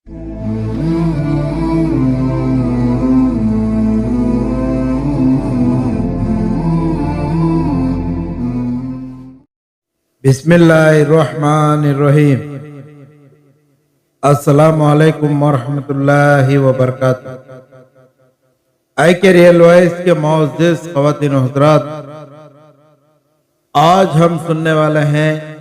बिस्मिल्लाहिर्रहमानिर्रहीम। अस्सलामुअलैकुम वरहमतुल्लाहि वबरकातुहू। आई के रियल वॉइस के मुअज़्ज़िज़ ख़वातीन व हज़रात, आज हम सुनने वाले हैं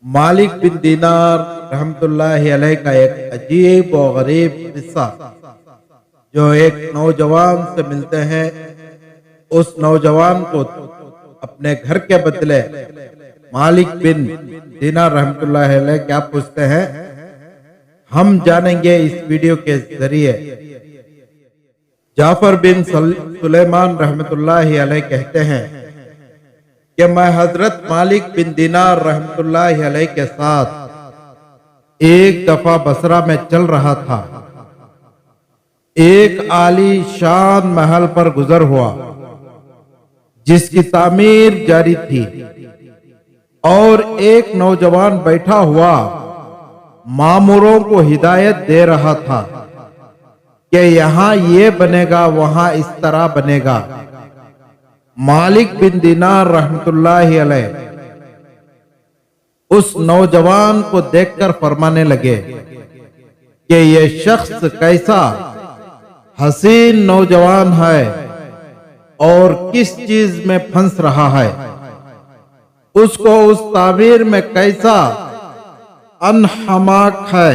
मालिक बिन दीनार रहमतुल्लाहि अलैह का एक अजीब और गरीब किस्सा, जो एक नौजवान से मिलते हैं। उस नौजवान को अपने घर के बदले मालिक बिन दीनार रहमतुल्लाहि अलैह क्या पूछते हैं, हम जानेंगे इस वीडियो के जरिए। जाफर बिन सुलेमान रहमतुल्लाहि अलैह कहते हैं कि मैं हजरत मालिक बिन दीनार रहमतुल्लाहि अलैह के साथ एक दफा बसरा में चल रहा था। एक आली शान महल पर गुजर हुआ जिसकी तामीर जारी थी, और एक नौजवान बैठा हुआ मामूरों को हिदायत दे रहा था कि यहाँ ये बनेगा, वहां इस तरह बनेगा। मालिक बिन दीनार रहमतुल्लाहि अलैह उस नौजवान को देखकर फरमाने लगे कि ये शख्स कैसा हसीन नौजवान है और किस चीज में फंस रहा है, उसको उस ताबीर में कैसा अनहमाक है।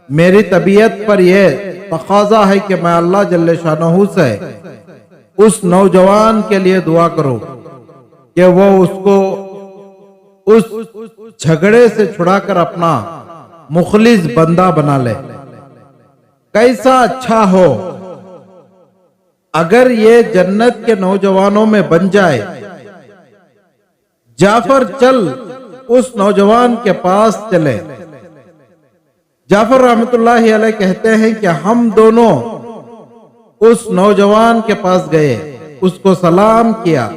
मेरी तबीयत पर यह तकाजा है कि मैं अल्लाह जल्ले शानहू से उस नौजवान के लिए दुआ करूं कि वो उसको उस झगड़े से छुड़ाकर अपना मुखलिस बंदा बना ले। कैसा अच्छा हो अगर ये जन्नत के नौजवानों में बन जाए। जाफर चल उस नौजवान के पास चले। जाफर रहमतुल्लाहि अलैह कहते हैं कि हम दोनों उस नौजवान के पास गए, उसको सलाम किया,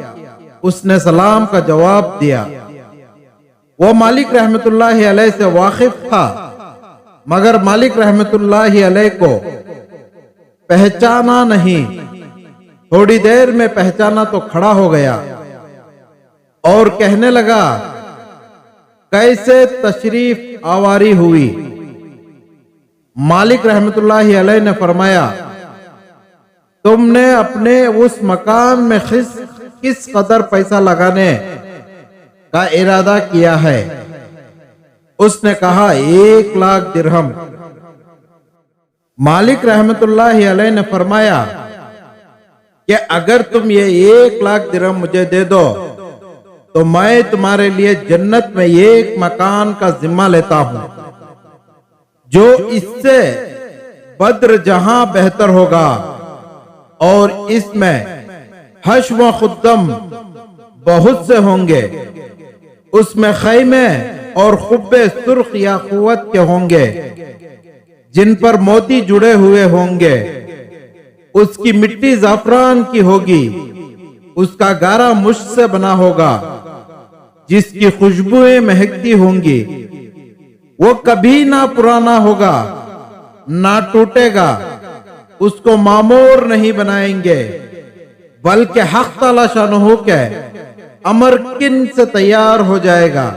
उसने सलाम का जवाब दिया। वो मालिक रहमतुल्लाहि अलैह से वाकिफ था, मगर मालिक रहमतुल्लाहि अलैह को पहचाना नहीं। थोड़ी देर में पहचाना तो खड़ा हो गया और कहने लगा, कैसे तशरीफ आवारी हुई। मालिक रहमतुल्लाहि अलैह ने फरमाया, तुमने अपने उस मकान में किस कदर पैसा लगाने का इरादा किया है। उसने कहा 1 लाख दिरहम। मालिक रहमतुल्लाहि अलैह ने फरमाया कि अगर तुम ये 1 लाख दिरहम मुझे दे दो तो मैं तुम्हारे लिए जन्नत में एक मकान का जिम्मा लेता हूं, जो इससे बद्र जहां बेहतर होगा, और इसमें हश व खुद्दम बहुत से होंगे। उसमें खैमे और खुब्बे सुर्ख या कुव्वत के होंगे जिन पर मोती जुड़े हुए होंगे। उसकी मिट्टी जाफरान की होगी, उसका गारा मुश्क से बना होगा, जिसकी खुशबुएं महकती होंगी। वो कभी ना पुराना होगा, ना टूटेगा। उसको मामूर नहीं बनाएंगे, बल्कि हक ताला शानहू के अमर किन से तैयार हो जाएगा।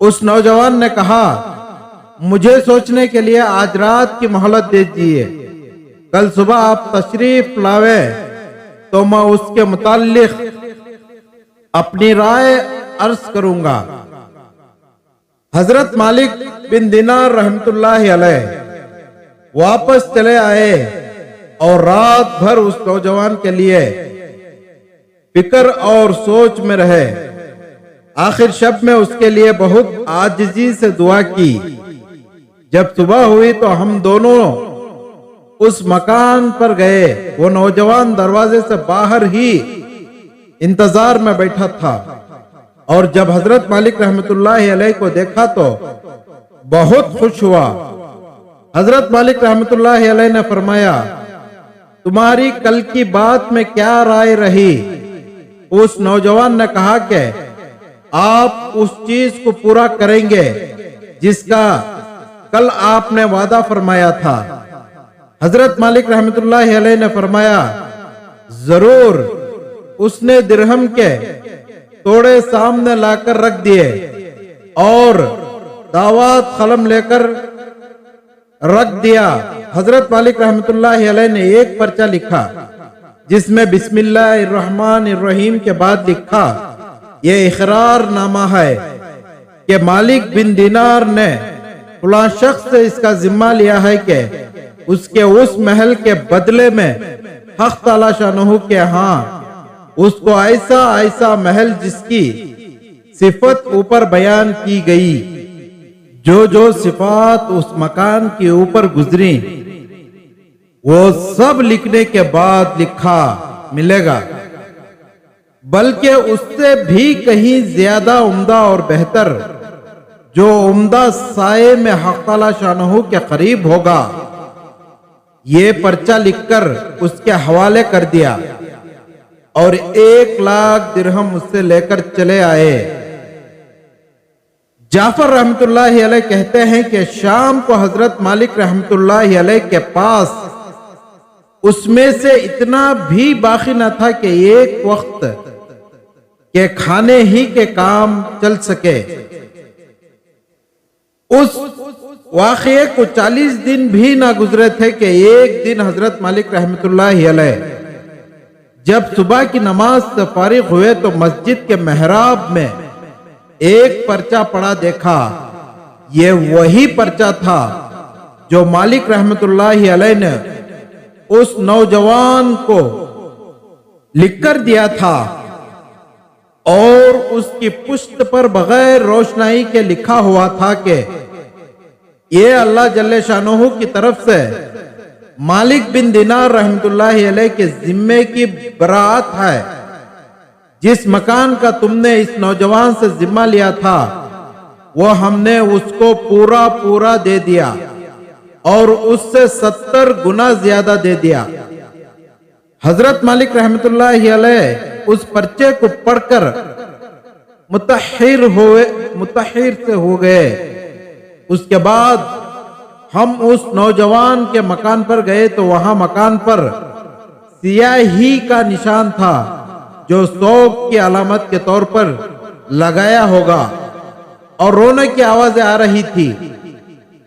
उस नौजवान ने कहा, मुझे सोचने के लिए आज रात की मोहलत दे दीजिए। कल सुबह आप तशरीफ लावे तो मैं उसके मुताल्लिक अपनी राय अर्ज करूंगा। हजरत मालिक बिन दीनार रहमतुल्लाहि अलैह वापस चले आए और रात भर उस नौजवान के लिए फिक्र और सोच में रहे। आखिर शब में उसके लिए बहुत आजिजी से दुआ की। जब सुबह हुई तो हम दोनों उस मकान पर गए। वो नौजवान दरवाजे से बाहर ही इंतजार में बैठा था, और जब हजरत मालिक रहमतुल्लाहि अलैह को देखा तो बहुत खुश हुआ। हजरत मालिक रहमतुल्लाहि अलैह ने फरमाया, तुम्हारी कल की बात में क्या राय रही। उस नौजवान ने कहा कि आप उस चीज को पूरा करेंगे जिसका कल आपने वादा फरमाया था। हजरत मालिक रहमतुल्लाह अलैह ने फरमाया, जरूर। उसने दिरहम के तोड़े सामने लाकर रख दिए और दावत कलम लेकर रख दिया। हजरत मालिक रहमतुल्लाह अलैह ने एक पर्चा लिखा जिसमें बिस्मिल्लाहिर्रहमानिर्रहीम के बाद लिखा, यह इकरार नामा है कि मालिक बिन दिनार ने फलां शख्स से इसका जिम्मा लिया है कि उसके उस महल के बदले में हक ताला शानहू के यहाँ उसको ऐसा ऐसा महल जिसकी सिफत ऊपर बयान की गई, जो जो सिफात उस मकान के ऊपर गुजरी वो सब लिखने के बाद लिखा मिलेगा, बल्कि उससे भी कहीं ज्यादा उम्दा और बेहतर, जो उम्दा साये में हक ताला शानहू के करीब होगा। ये पर्चा लिखकर उसके हवाले कर दिया और 1 लाख दिरहम उससे लेकर चले आए। जाफर रहमतुल्लाह अलैह कहते हैं कि शाम को हजरत मालिक रहमतुल्लाह अलैह के पास उसमें से इतना भी बाकी न था कि एक वक्त के खाने ही के काम चल सके। उस वाक़ये को 40 दिन भी ना गुजरे थे कि एक दिन हजरत मालिक रहमतुल्लाह अलैह जब सुबह की नमाज से फारिग हुए तो मस्जिद के मेहराब में एक पर्चा पड़ा देखा। ये वही पर्चा था जो मालिक रहमतुल्लाह अलैह ने उस नौजवान को लिखकर दिया था और उसकी पुश्त पर बगैर रोशनाई के लिखा हुआ था कि ये अल्लाह जल्ले शानहू की तरफ से मालिक बिन दिनार रहमतुल्लाह अलैह के जिम्मे की बरात है। जिस मकान का तुमने इस नौजवान से जिम्मा लिया था वो हमने उसको पूरा पूरा दे दिया और उससे 70 गुना ज्यादा दे दिया। हजरत मालिक रहमतुल्लाह अलैह उस पर्चे को पढ़कर मुतहिर से हो गए। उसके बाद हम उस नौजवान के मकान पर गए तो वहां मकान पर सियाही का निशान था जो शौक की अलामत के तौर पर लगाया होगा और रोने की आवाजें आ रही थी।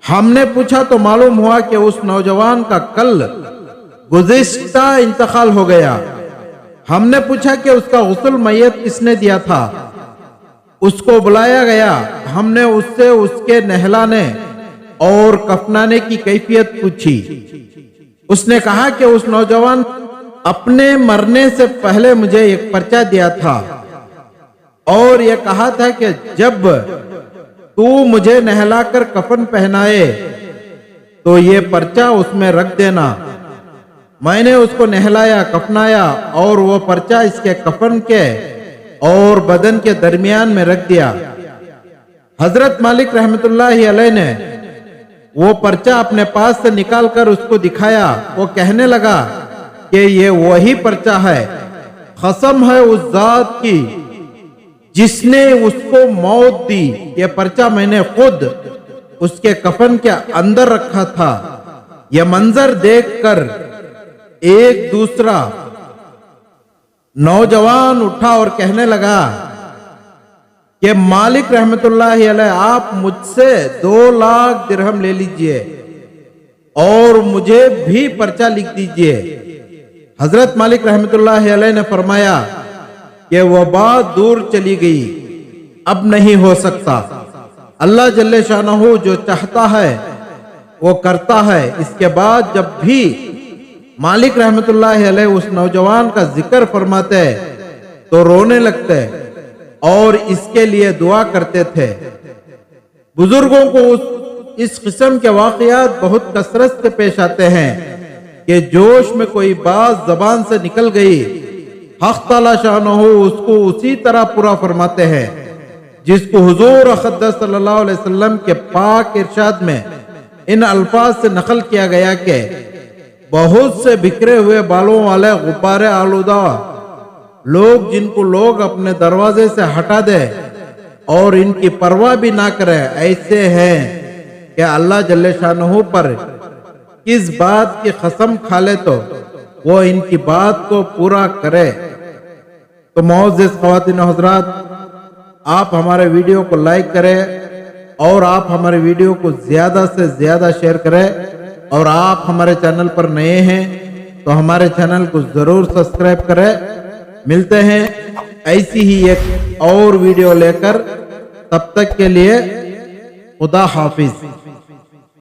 हमने पूछा तो मालूम हुआ कि उस नौजवान का कल गुज़िश्ता इंतकाल हो गया। हमने पूछा कि उसका गुस्ल मैयत किसने दिया था। उसको बुलाया गया। हमने उससे उसके नहलाने और कफनाने की कैफियत पूछी। उसने कहा कि उस नौजवान अपने मरने से पहले मुझे एक पर्चा दिया था और यह कहा था कि जब तू मुझे नहलाकर कफन पहनाए तो ये पर्चा उसमें रख देना। मैंने उसको नहलाया, कफनाया और वो पर्चा इसके कफन के और बदन के दरमियान में रख दिया। हजरत मालिक रहमतुल्लाह अलैह ने वो पर्चा अपने पास से निकालकर उसको दिखाया। वो कहने लगा कि ये वही पर्चा है। कसम है उस जात की जिसने उसको मौत दी, ये पर्चा मैंने खुद उसके कफन के अंदर रखा था। यह मंजर देखकर एक दूसरा नौजवान उठा और कहने लगा कि मालिक रहमतुल्लाह अलैह आप मुझसे 2 लाख दिरहम ले लीजिए और मुझे भी पर्चा लिख दीजिए। हजरत मालिक रहमतुल्लाह अलैह ने फरमाया कि वह बात दूर चली गई, अब नहीं हो सकता। अल्लाह जल्ले शानहू जो चाहता है वो करता है। इसके बाद जब भी मालिक रहमतुल्लाह अलैह उस नौजवान का जिक्र फरमाते तो रोने लगते और इसके लिए दुआ करते थे। बुजुर्गों को इस किस्म के वाकयात बहुत कसरत से पेश आते हैं कि जोश में कोई बात जबान से निकल गई, हक ताला शानहू उसको उसी तरह पूरा फरमाते हैं जिसको हुजूर अक़दस सल्लल्लाहु अलैहि वसल्लम के पाक इरशाद में इन अल्फाज से नकल किया गया कि बहुत से बिखरे हुए बालों वाले गुब्बारे आलूदा लोग जिनको लोग अपने दरवाजे से हटा दे और इनकी परवाह भी ना करें, ऐसे हैं कि अल्लाह जल्ले शानहू पर किस बात की कसम खा ले तो वो इनकी बात को पूरा करे। तो मोअज़्ज़िज़ ख़वातीन व हज़रात, आप हमारे वीडियो को लाइक करें और आप हमारे वीडियो को ज्यादा से ज्यादा शेयर करें। और आप हमारे चैनल पर नए हैं तो हमारे चैनल को जरूर सब्सक्राइब करें। मिलते हैं ऐसी ही एक और वीडियो लेकर, तब तक के लिए खुदा हाफिज।